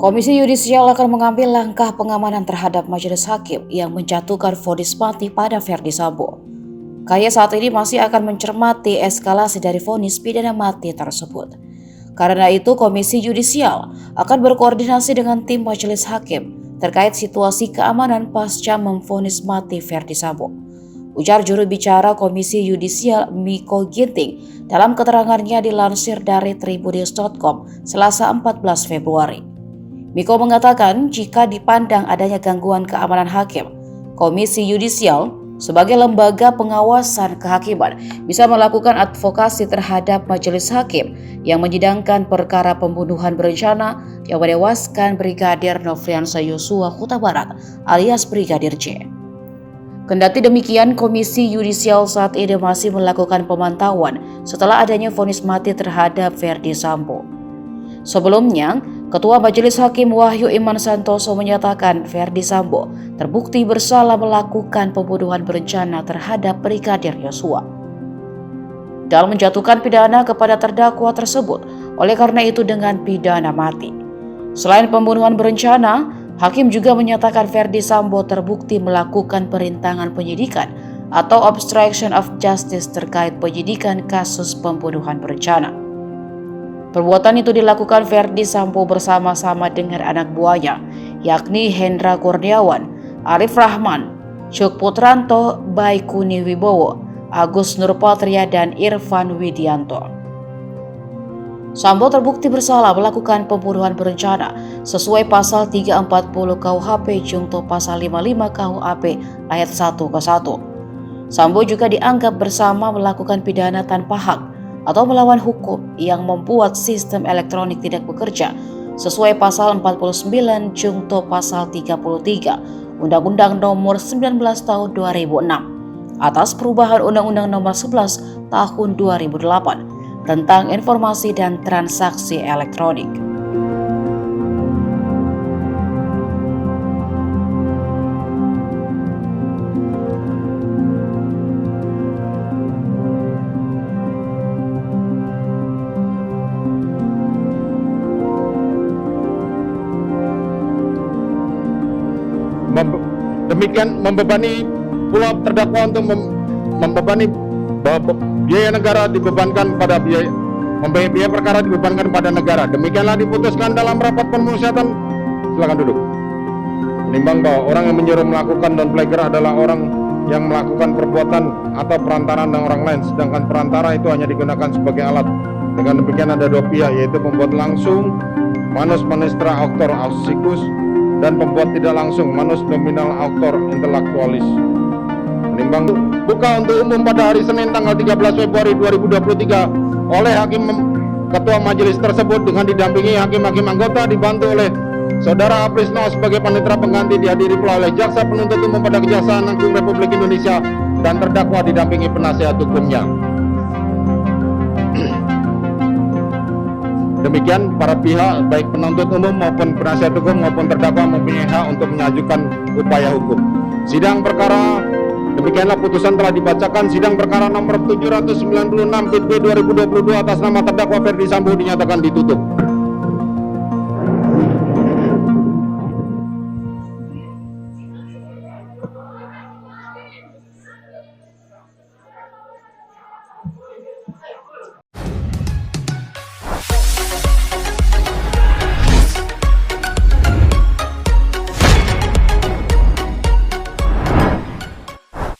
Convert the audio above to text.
Komisi Yudisial akan mengambil langkah pengamanan terhadap majelis hakim yang menjatuhkan vonis mati pada Verdi Sambo. KY saat ini masih akan mencermati eskalasi dari vonis pidana mati tersebut. Karena itu, Komisi Yudisial akan berkoordinasi dengan tim majelis hakim terkait situasi keamanan pasca memvonis mati Verdi Sambo. Ujar juru bicara Komisi Yudisial Miko Ginting dalam keterangannya dilansir dari Tribunnews.com Selasa 14 Februari. Miko mengatakan jika dipandang adanya gangguan keamanan hakim, Komisi Yudisial sebagai lembaga pengawasan kehakiman bisa melakukan advokasi terhadap majelis hakim yang menyidangkan perkara pembunuhan berencana yang menewaskan Brigadir Nofriansah Yosua Huta Barat alias Brigadir J. Kendati demikian, Komisi Yudisial saat ini masih melakukan pemantauan setelah adanya vonis mati terhadap Verdi Sambo. Sebelumnya, Ketua Majelis Hakim Wahyu Iman Santoso menyatakan Verdi Sambo terbukti bersalah melakukan pembunuhan berencana terhadap Brigadir Yosua dan menjatuhkan pidana kepada terdakwa tersebut oleh karena itu dengan pidana mati. Selain pembunuhan berencana, Hakim juga menyatakan Verdi Sambo terbukti melakukan perintangan penyidikan atau obstruction of justice terkait penyidikan kasus pembunuhan berencana. Perbuatan itu dilakukan Verdi Sambo bersama-sama dengan anak buahnya, yakni Hendra Kurniawan, Arif Rahman, Cuk Putranto, Baikuni Wibowo, Agus Nurpatria, dan Irfan Widianto. Sambo terbukti bersalah melakukan pembunuhan berencana sesuai pasal 340 KUHP Jungto pasal 55 KUHP ayat 1 ke 1. Sambo juga dianggap bersama melakukan pidana tanpa hak atau melawan hukum yang membuat sistem elektronik tidak bekerja sesuai pasal 49 Jungto pasal 33 Undang-Undang Nomor 19 Tahun 2006 atas perubahan Undang-Undang Nomor 11 Tahun 2008 tentang informasi dan transaksi elektronik. Demikian membebani pula terdakwa untuk membebani biaya negara dibebankan pada biaya perkara dibebankan pada negara. Demikianlah diputuskan dalam rapat pemusyawaratan. Silakan duduk. Menimbang bahwa orang yang menyuruh melakukan dan pelajar adalah orang yang melakukan perbuatan atau perantaraan dengan orang lain, sedangkan perantara itu hanya digunakan sebagai alat. Dengan demikian ada dua pihak, yaitu pembuat langsung manus manistra auctor ausikus dan pembuat tidak langsung manus nominal auctor intellectualis. Menimbang buka untuk umum pada hari Senin tanggal 13 Februari 2023 oleh Hakim Ketua Majelis tersebut dengan didampingi hakim-hakim anggota dibantu oleh Saudara Aprisno sebagai panitera pengganti, dihadiri pula oleh Jaksa Penuntut Umum pada Kejaksaan Agung Republik Indonesia dan terdakwa didampingi penasihat hukumnya. Demikian para pihak baik penuntut umum maupun penasihat hukum maupun terdakwa mempunyai hak untuk mengajukan upaya hukum. Sidang perkara demikianlah putusan telah dibacakan. Sidang perkara nomor 796 PIT B 2022 atas nama terdakwa Verdi Sambo dinyatakan ditutup.